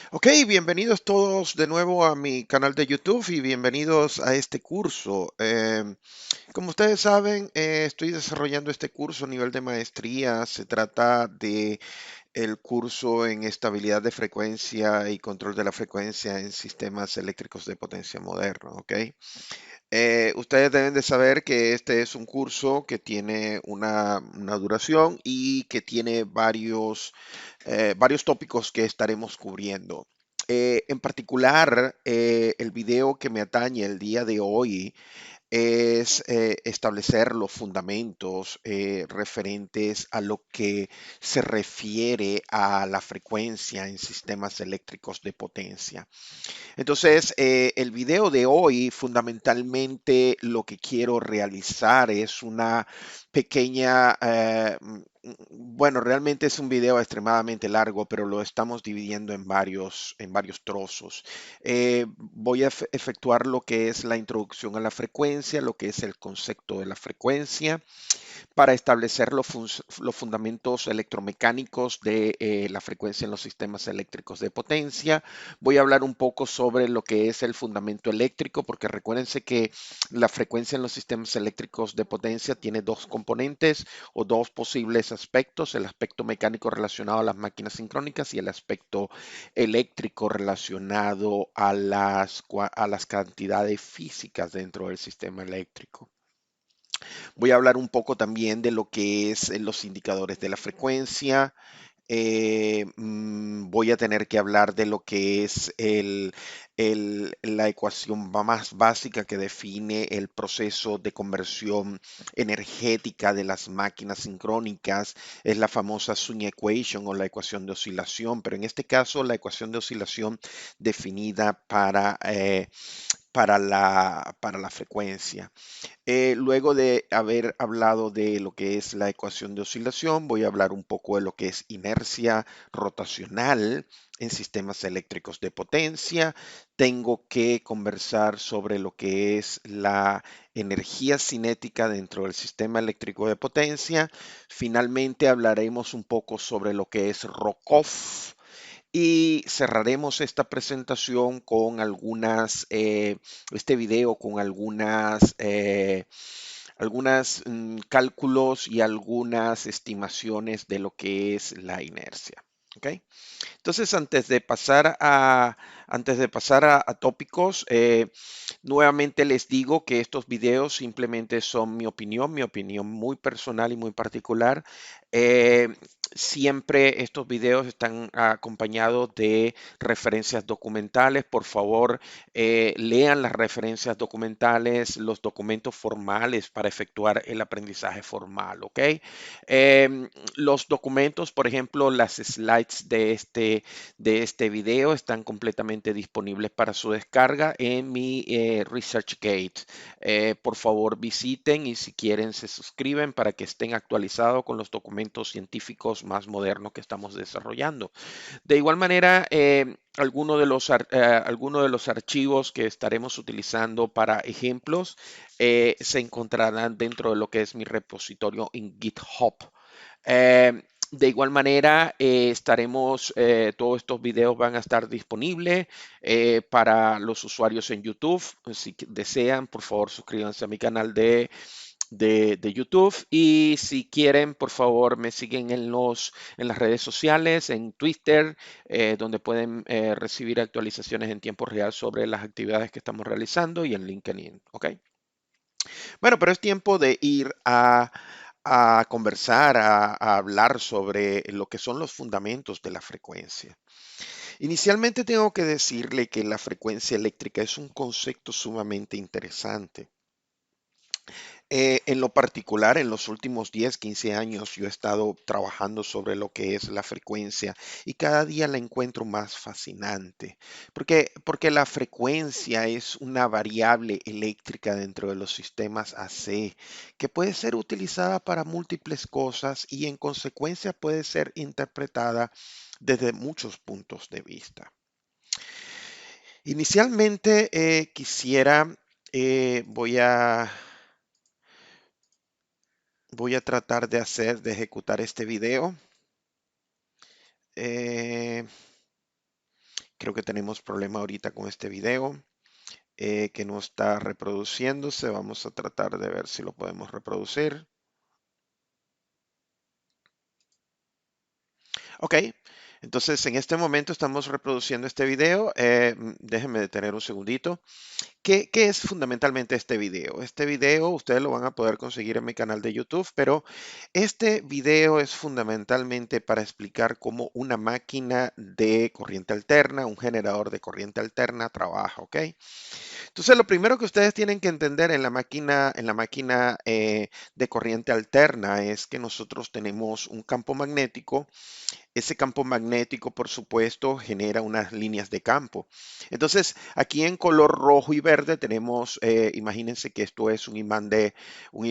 Ok, bienvenidos todos de nuevo a mi canal de YouTube y bienvenidos a este curso. Como ustedes saben, estoy desarrollando este curso a nivel de maestría. Se trata de el curso en estabilidad de frecuencia y control de la frecuencia en sistemas eléctricos de potencia moderno. Ok. Ustedes deben de saber que este es un curso que tiene una duración y que tiene varios tópicos que estaremos cubriendo. En particular, el video que me atañe el día de hoy es establecer los fundamentos referentes a lo que se refiere a la frecuencia en sistemas eléctricos de potencia. Entonces, el video de hoy, fundamentalmente lo que quiero realizar es una pequeña, bueno, realmente es un video extremadamente largo, pero lo estamos dividiendo en varios trozos. Voy a efectuar lo que es la introducción a la frecuencia, lo que es el concepto de la frecuencia para establecer los fundamentos electromecánicos de la frecuencia en los sistemas eléctricos de potencia. Voy a hablar un poco sobre lo que es el fundamento eléctrico, porque recuérdense que la frecuencia en los sistemas eléctricos de potencia tiene dos componentes o dos posibles aspectos: el aspecto mecánico relacionado a las máquinas sincrónicas y el aspecto eléctrico relacionado a las cantidades físicas dentro del sistema eléctrico. Voy a hablar un poco también de lo que es los indicadores de la frecuencia. Voy a tener que hablar de lo que es la ecuación más básica que define el proceso de conversión energética de las máquinas sincrónicas. Es la famosa Sun Equation o la ecuación de oscilación, pero en este caso la ecuación de oscilación definida para la frecuencia. Luego de haber hablado de lo que es la ecuación de oscilación, voy a hablar un poco de lo que es inercia rotacional en sistemas eléctricos de potencia. Tengo que conversar sobre lo que es la energía cinética dentro del sistema eléctrico de potencia. Finalmente hablaremos un poco sobre lo que es ROCOF. Y cerraremos esta presentación con este video con algunas cálculos y algunas estimaciones de lo que es la inercia. ¿Ok? Entonces, antes de pasar a tópicos, nuevamente les digo que estos videos simplemente son mi opinión muy personal y muy particular. Eh, Siempre estos videos están acompañados de referencias documentales. Por favor, lean las referencias documentales, los documentos formales para efectuar el aprendizaje formal, ¿ok? Los documentos, por ejemplo, las slides de este video están completamente disponibles para su descarga en mi ResearchGate. Por favor, visiten y si quieren se suscriben para que estén actualizados con los documentos científicos más modernos que estamos desarrollando. De igual manera, algunos de los archivos que estaremos utilizando para ejemplos se encontrarán dentro de lo que es mi repositorio en GitHub. De igual manera, todos estos videos van a estar disponibles para los usuarios en YouTube. Si desean, por favor, suscríbanse a mi canal de YouTube. Y si quieren, por favor, me siguen en las redes sociales, en Twitter, donde pueden recibir actualizaciones en tiempo real sobre las actividades que estamos realizando, y en LinkedIn. ¿Ok? Bueno, pero es tiempo de ir a conversar, a hablar sobre lo que son los fundamentos de la frecuencia. Inicialmente tengo que decirle que la frecuencia eléctrica es un concepto sumamente interesante. En lo particular, en los últimos 10, 15 años, yo he estado trabajando sobre lo que es la frecuencia y cada día la encuentro más fascinante, porque la frecuencia es una variable eléctrica dentro de los sistemas AC que puede ser utilizada para múltiples cosas y en consecuencia puede ser interpretada desde muchos puntos de vista. Inicialmente voy a tratar de ejecutar este video. Eh, Creo que tenemos problema ahorita con este video que no está reproduciéndose. Vamos a tratar de ver si lo podemos reproducir. Ok, entonces en este momento estamos reproduciendo este video. Déjenme detener un segundito. ¿Qué es fundamentalmente este video? Este video ustedes lo van a poder conseguir en mi canal de YouTube, pero este video es fundamentalmente para explicar cómo una máquina de corriente alterna, un generador de corriente alterna trabaja, ¿ok? Entonces, lo primero que ustedes tienen que entender en la máquina de corriente alterna es que nosotros tenemos un campo magnético. Ese campo magnético, por supuesto, genera unas líneas de campo. Entonces, aquí en color rojo y verde tenemos, imagínense que esto es un imán, eh, un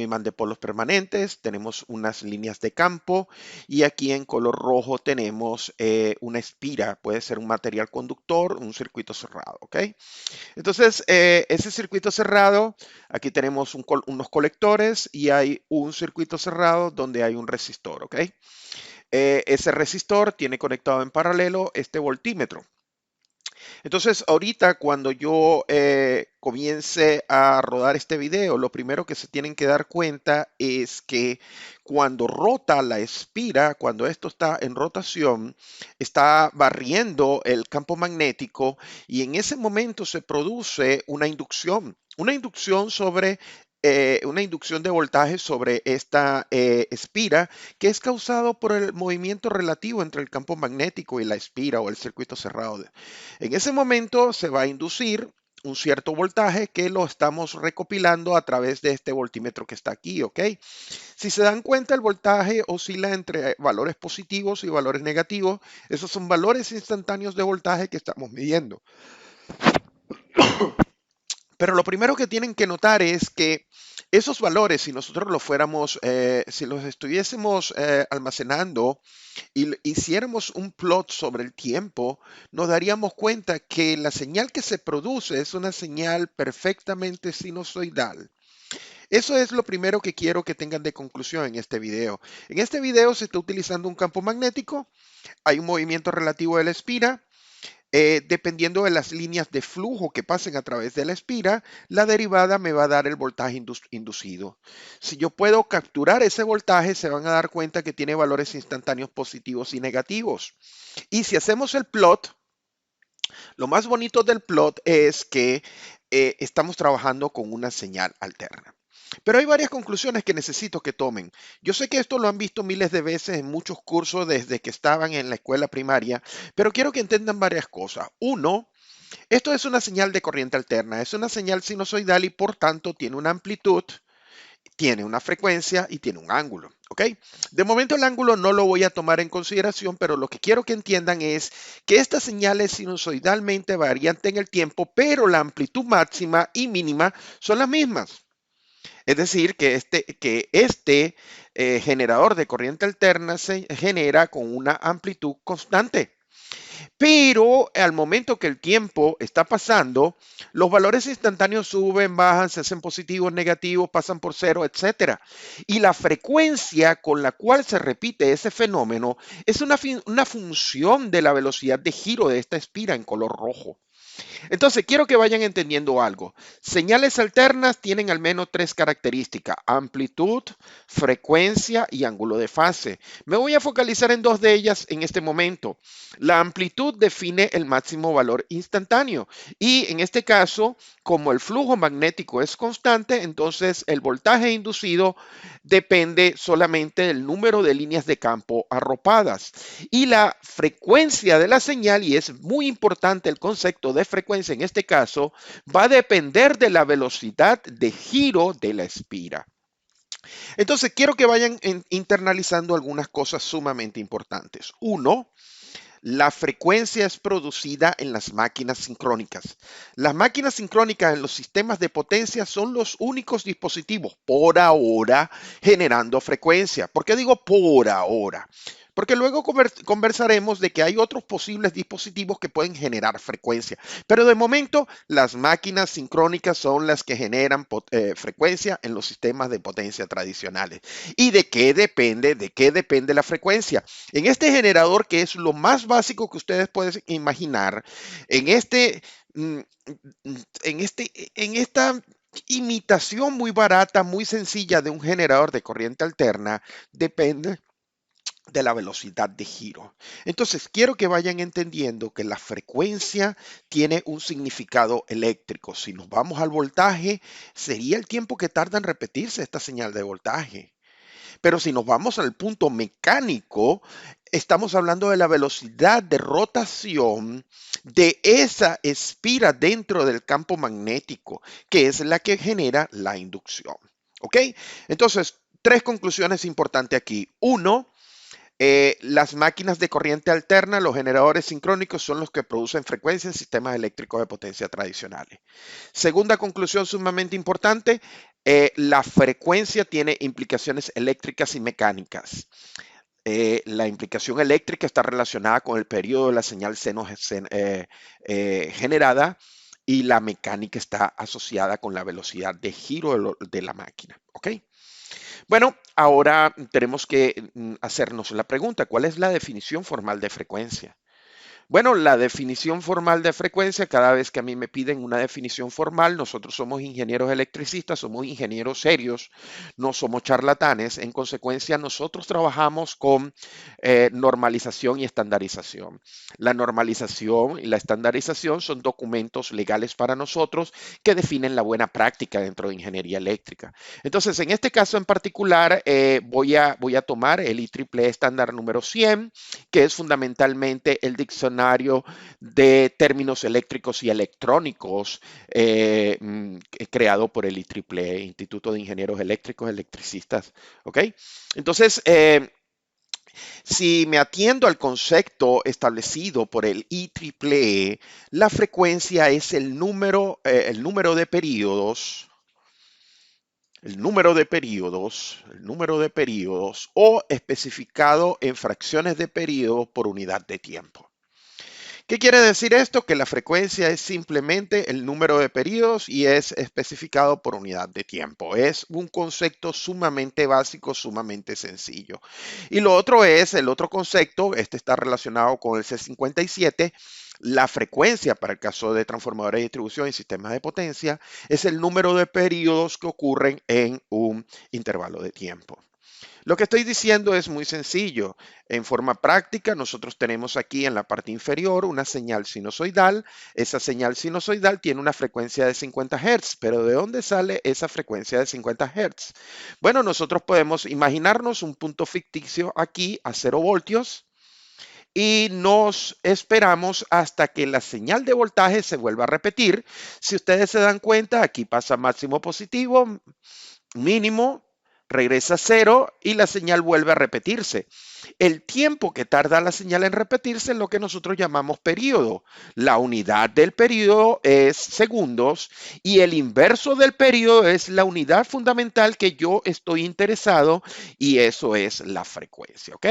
imán de polos permanentes, tenemos unas líneas de campo y aquí en color rojo tenemos una espira, puede ser un material conductor, un circuito cerrado, ¿ok? Entonces, ese circuito cerrado, aquí tenemos unos colectores y hay un circuito cerrado donde hay un resistor, ¿ok? Ese resistor tiene conectado en paralelo este voltímetro. Entonces, ahorita cuando yo comience a rodar este video, lo primero que se tienen que dar cuenta es que cuando rota la espira, cuando esto está en rotación, está barriendo el campo magnético y en ese momento se produce una inducción sobre una inducción de voltaje sobre esta espira que es causado por el movimiento relativo entre el campo magnético y la espira o el circuito cerrado. En ese momento se va a inducir un cierto voltaje que lo estamos recopilando a través de este voltímetro que está aquí, ¿ok? Si se dan cuenta, el voltaje oscila entre valores positivos y valores negativos. Esos son valores instantáneos de voltaje que estamos midiendo. Pero lo primero que tienen que notar es que esos valores, si nosotros los fuéramos, si los estuviésemos almacenando y hiciéramos un plot sobre el tiempo, nos daríamos cuenta que la señal que se produce es una señal perfectamente sinusoidal. Eso es lo primero que quiero que tengan de conclusión en este video. En este video se está utilizando un campo magnético, hay un movimiento relativo de la espira. Dependiendo de las líneas de flujo que pasen a través de la espira, la derivada me va a dar el voltaje inducido. Si yo puedo capturar ese voltaje, se van a dar cuenta que tiene valores instantáneos positivos y negativos. Y si hacemos el plot, lo más bonito del plot es que estamos trabajando con una señal alterna. Pero hay varias conclusiones que necesito que tomen. Yo sé que esto lo han visto miles de veces en muchos cursos desde que estaban en la escuela primaria, pero quiero que entiendan varias cosas. Uno, esto es una señal de corriente alterna, es una señal sinusoidal y por tanto tiene una amplitud, tiene una frecuencia y tiene un ángulo, ¿ok? De momento el ángulo no lo voy a tomar en consideración, pero lo que quiero que entiendan es que esta señal es sinusoidalmente variante en el tiempo, pero la amplitud máxima y mínima son las mismas. Es decir, que este generador de corriente alterna se genera con una amplitud constante. Pero al momento que el tiempo está pasando, los valores instantáneos suben, bajan, se hacen positivos, negativos, pasan por cero, etcétera. Y la frecuencia con la cual se repite ese fenómeno es una función de la velocidad de giro de esta espira en color rojo. Entonces, quiero que vayan entendiendo algo. Señales alternas tienen al menos tres características: amplitud, frecuencia y ángulo de fase. Me voy a focalizar en dos de ellas en este momento. La amplitud define el máximo valor instantáneo y en este caso, como el flujo magnético es constante, entonces el voltaje inducido depende solamente del número de líneas de campo arropadas. Y la frecuencia de la señal, y es muy importante el concepto de frecuencia en este caso, va a depender de la velocidad de giro de la espira. Entonces, quiero que vayan internalizando algunas cosas sumamente importantes. Uno, la frecuencia es producida en las máquinas sincrónicas. Las máquinas sincrónicas en los sistemas de potencia son los únicos dispositivos por ahora generando frecuencia. ¿Por qué digo por ahora? porque luego conversaremos de que hay otros posibles dispositivos que pueden generar frecuencia. Pero de momento, las máquinas sincrónicas son las que generan frecuencia en los sistemas de potencia tradicionales. ¿Y de qué depende? ¿De qué depende la frecuencia? En este generador, que es lo más básico que ustedes pueden imaginar, en mm, en esta imitación muy barata, muy sencilla de un generador de corriente alterna, depende de la velocidad de giro. Entonces, quiero que vayan entendiendo que la frecuencia tiene un significado eléctrico. Si nos vamos al voltaje, sería el tiempo que tarda en repetirse esta señal de voltaje. Pero si nos vamos al punto mecánico, estamos hablando de la velocidad de rotación de esa espira dentro del campo magnético, que es la que genera la inducción. ¿Ok? Entonces, tres conclusiones importantes aquí. Uno, las máquinas de corriente alterna, los generadores sincrónicos, son los que producen frecuencia en sistemas eléctricos de potencia tradicionales. Segunda conclusión sumamente importante, la frecuencia tiene implicaciones eléctricas y mecánicas. La implicación eléctrica está relacionada con el periodo de la señal generada, y la mecánica está asociada con la velocidad de giro de la máquina. ¿Ok? Bueno, ahora tenemos que hacernos la pregunta, ¿cuál es la definición formal de frecuencia? Bueno, la definición formal de frecuencia, cada vez que a mí me piden una definición formal, nosotros somos ingenieros electricistas, somos ingenieros serios, no somos charlatanes. En consecuencia, nosotros trabajamos con normalización y estandarización. La normalización y la estandarización son documentos legales para nosotros que definen la buena práctica dentro de ingeniería eléctrica. Entonces, en este caso en particular, voy a tomar el IEEE estándar número 100, que es fundamentalmente el diccionario de términos eléctricos y electrónicos creado por el IEEE, Instituto de Ingenieros Eléctricos, Electricistas. ¿Ok? Entonces, si me atiendo al concepto establecido por el IEEE, la frecuencia es el número de periodos, el número de periodos o especificado en fracciones de periodo por unidad de tiempo. ¿Qué quiere decir esto? Que la frecuencia es simplemente el número de periodos y es especificado por unidad de tiempo. Es un concepto sumamente básico, sumamente sencillo. Y lo otro es, el otro concepto, este está relacionado con el C57, la frecuencia para el caso de transformadores de distribución y sistemas de potencia es el número de periodos que ocurren en un intervalo de tiempo. Lo que estoy diciendo es muy sencillo. En forma práctica, nosotros tenemos aquí en la parte inferior una señal sinusoidal. Esa señal sinusoidal tiene una frecuencia de 50 Hz, pero ¿de dónde sale esa frecuencia de 50 Hz? Bueno, nosotros podemos imaginarnos un punto ficticio aquí a 0 voltios y nos esperamos hasta que la señal de voltaje se vuelva a repetir. Si ustedes se dan cuenta, aquí pasa máximo positivo, mínimo, regresa a cero y la señal vuelve a repetirse. El tiempo que tarda la señal en repetirse es lo que nosotros llamamos periodo. La unidad del periodo es segundos y el inverso del periodo es la unidad fundamental que yo estoy interesado, y eso es la frecuencia. ¿Ok?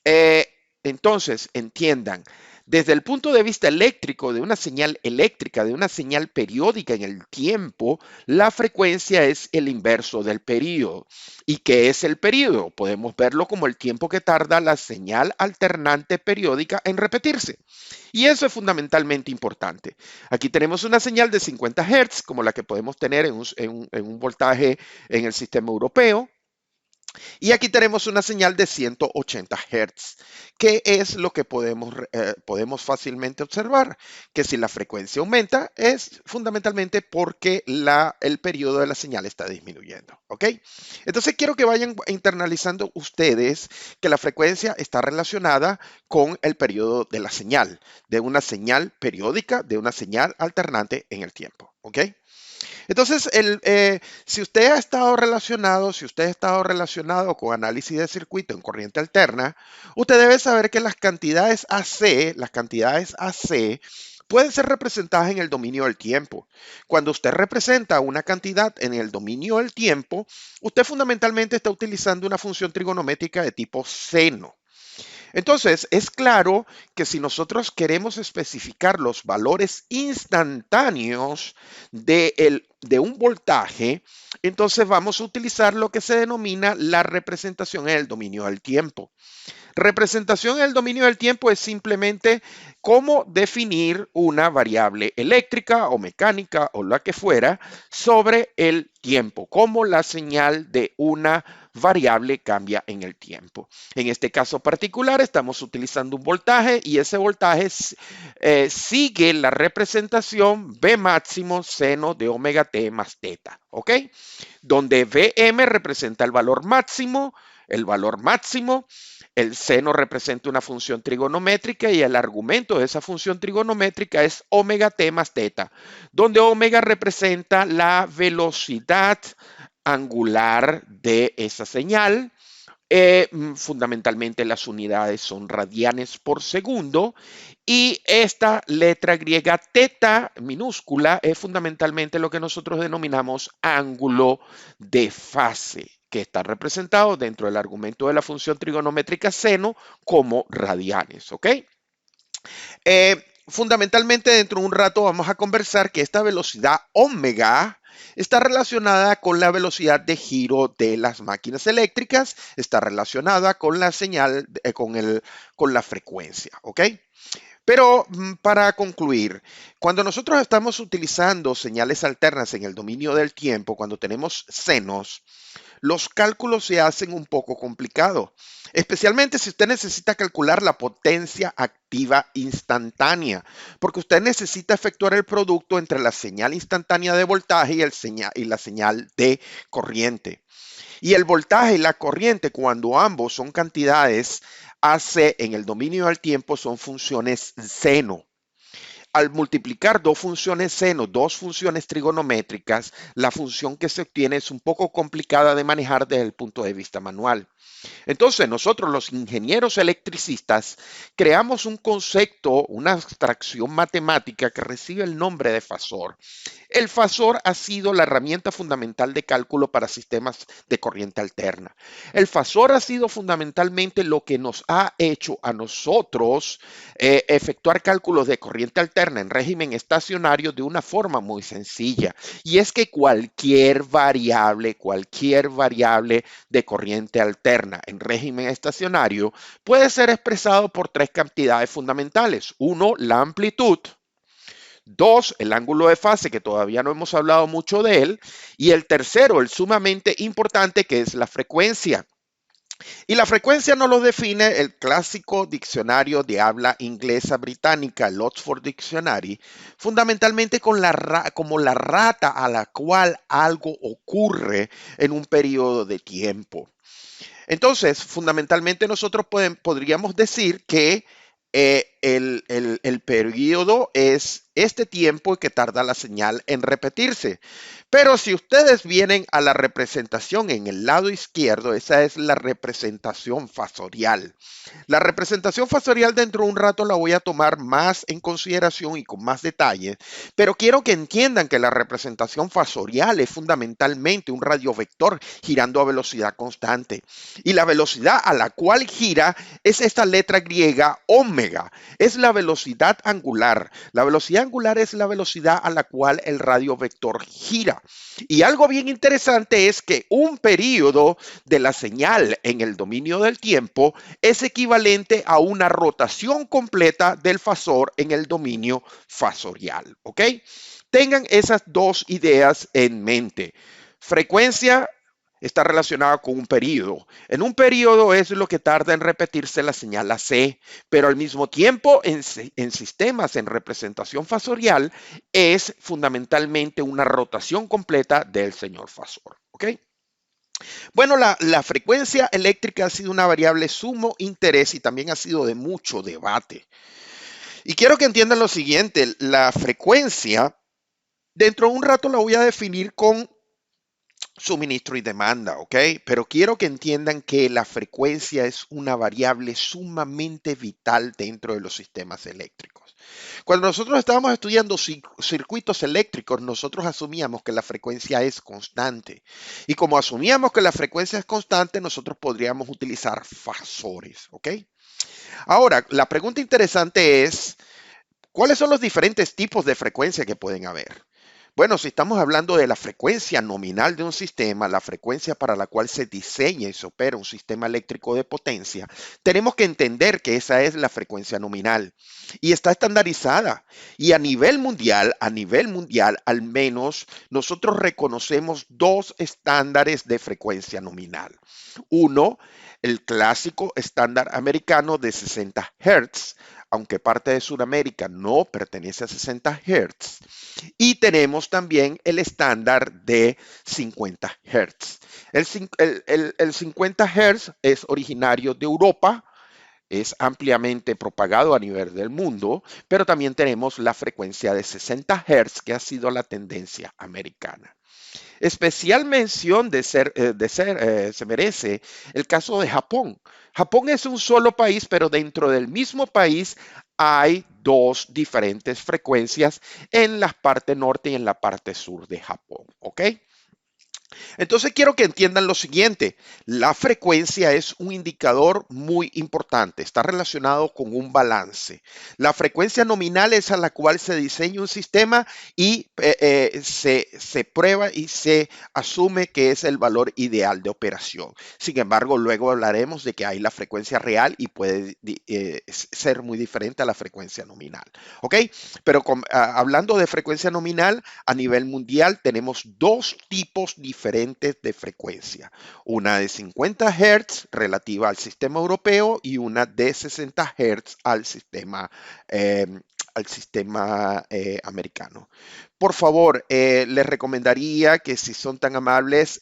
Eh, entonces, entiendan, desde el punto de vista eléctrico, de una señal eléctrica, de una señal periódica en el tiempo, la frecuencia es el inverso del periodo. ¿Y qué es el periodo? Podemos verlo como el tiempo que tarda la señal alternante periódica en repetirse. Y eso es fundamentalmente importante. Aquí tenemos una señal de 50 Hz, como la que podemos tener en un voltaje en el sistema europeo. Y aquí tenemos una señal de 180 Hz, que es lo que podemos fácilmente observar, que si la frecuencia aumenta es fundamentalmente porque el periodo de la señal está disminuyendo. ¿Ok? Entonces quiero que vayan internalizando ustedes que la frecuencia está relacionada con el periodo de la señal, de una señal periódica, de una señal alternante en el tiempo. ¿Ok? Entonces, si usted ha estado relacionado con análisis de circuito en corriente alterna, usted debe saber que las cantidades AC pueden ser representadas en el dominio del tiempo. Cuando usted representa una cantidad en el dominio del tiempo, usted fundamentalmente está utilizando una función trigonométrica de tipo seno. Entonces, es claro que si nosotros queremos especificar los valores instantáneos de un voltaje, entonces vamos a utilizar lo que se denomina la representación en el dominio del tiempo. Representación en el dominio del tiempo es simplemente cómo definir una variable eléctrica o mecánica o la que fuera sobre el tiempo, cómo la señal de una variable cambia en el tiempo. En este caso particular estamos utilizando un voltaje y ese voltaje sigue la representación V máximo seno de omega t más teta, ¿ok? Donde Vm representa el valor máximo, el seno representa una función trigonométrica y el argumento de esa función trigonométrica es omega t más teta, donde omega representa la velocidad angular de esa señal. Fundamentalmente las unidades son radianes por segundo y esta letra griega teta minúscula es fundamentalmente lo que nosotros denominamos ángulo de fase, que está representado dentro del argumento de la función trigonométrica seno como radianes, ¿ok? Fundamentalmente dentro de un rato vamos a conversar que esta velocidad omega está relacionada con la velocidad de giro de las máquinas eléctricas, está relacionada con la señal, con la frecuencia, ¿ok? Pero para concluir, cuando nosotros estamos utilizando señales alternas en el dominio del tiempo, cuando tenemos senos, los cálculos se hacen un poco complicados, especialmente si usted necesita calcular la potencia activa instantánea, porque usted necesita efectuar el producto entre la señal instantánea de voltaje y la señal de corriente. Y el voltaje y la corriente, cuando ambos son cantidades AC en el dominio del tiempo, son funciones seno. Al multiplicar dos funciones seno, dos funciones trigonométricas, la función que se obtiene es un poco complicada de manejar desde el punto de vista manual. Entonces, nosotros los ingenieros electricistas creamos un concepto, una abstracción matemática que recibe el nombre de fasor. El fasor ha sido la herramienta fundamental de cálculo para sistemas de corriente alterna. El fasor ha sido fundamentalmente lo que nos ha hecho a nosotros efectuar cálculos de corriente alterna en régimen estacionario de una forma muy sencilla. Y es que cualquier variable de corriente alterna en régimen estacionario puede ser expresado por tres cantidades fundamentales. Uno, la amplitud. Dos, el ángulo de fase, que todavía no hemos hablado mucho de él. Y el tercero, el sumamente importante, que es la frecuencia. Y la frecuencia nos lo define el clásico diccionario de habla inglesa británica, el Oxford Dictionary, fundamentalmente como la rata a la cual algo ocurre en un periodo de tiempo. Entonces, fundamentalmente nosotros podríamos decir que el periodo es este tiempo que tarda la señal en repetirse. Pero si ustedes vienen a la representación en el lado izquierdo, esa es la representación fasorial. La representación fasorial dentro de un rato la voy a tomar más en consideración y con más detalle, pero quiero que entiendan que la representación fasorial es fundamentalmente un radiovector girando a velocidad constante. Y la velocidad a la cual gira es esta letra griega omega, es la velocidad angular. La velocidad angular es la velocidad a la cual el radiovector gira. Y algo bien interesante es que un periodo de la señal en el dominio del tiempo es equivalente a una rotación completa del fasor en el dominio fasorial. ¿Ok? Tengan esas dos ideas en mente. Frecuencia está relacionada con un periodo. En un periodo es lo que tarda en repetirse la señal AC, pero al mismo tiempo en sistemas en representación fasorial es fundamentalmente una rotación completa del señor fasor. ¿Ok? Bueno, la frecuencia eléctrica ha sido una variable sumo interés y también ha sido de mucho debate. Y quiero que entiendan lo siguiente, la frecuencia, dentro de un rato la voy a definir con suministro y demanda, ¿ok? Pero quiero que entiendan que la frecuencia es una variable sumamente vital dentro de los sistemas eléctricos. eléctricos. Cuando nosotros estábamos estudiando circuitos eléctricos, nosotros asumíamos que la frecuencia es constante. Y como asumíamos que la frecuencia es constante, nosotros podríamos utilizar fasores, ¿ok? Ahora, la pregunta interesante es, ¿cuáles son los diferentes tipos de frecuencia que pueden haber? Bueno, si estamos hablando de la frecuencia nominal de un sistema, la frecuencia para la cual se diseña y se opera un sistema eléctrico de potencia, tenemos que entender que esa es la frecuencia nominal y está estandarizada. Y a nivel mundial, al menos nosotros reconocemos dos estándares de frecuencia nominal. Uno, el clásico estándar americano de 60 Hz, aunque parte de Sudamérica no pertenece a 60 Hz. Y tenemos también el estándar de 50 Hz. El 50 Hz es originario de Europa, es ampliamente propagado a nivel del mundo, pero también tenemos la frecuencia de 60 Hz, que ha sido la tendencia americana. Especial mención se merece el caso de Japón. Japón es un solo país, pero dentro del mismo país hay dos diferentes frecuencias en la parte norte y en la parte sur de Japón. ¿Ok? Entonces quiero que entiendan lo siguiente, la frecuencia es un indicador muy importante, está relacionado con un balance. La frecuencia nominal es a la cual se diseña un sistema y se prueba y se asume que es el valor ideal de operación. Sin embargo, luego hablaremos de que hay la frecuencia real y puede ser muy diferente a la frecuencia nominal. ¿Ok? Pero hablando de frecuencia nominal, a nivel mundial tenemos dos tipos diferentes de frecuencia. Una de 50 Hz relativa al sistema europeo y una de 60 Hz eh, al sistema americano. Por favor, les recomendaría que si son tan amables,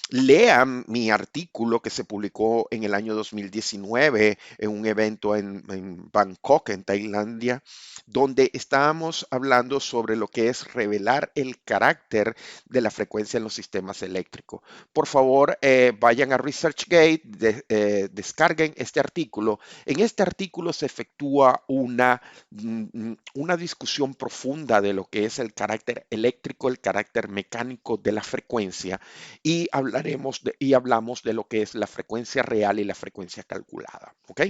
lean mi artículo que se publicó en el año 2019 en un evento en Bangkok, en Tailandia, donde estábamos hablando sobre lo que es revelar el carácter de la frecuencia en los sistemas eléctricos. Por favor, vayan a ResearchGate, descarguen este artículo. En este artículo se efectúa una discusión profunda de lo que es el carácter eléctrico, el carácter mecánico de la frecuencia y hablamos de lo que es la frecuencia real y la frecuencia calculada. ¿Ok?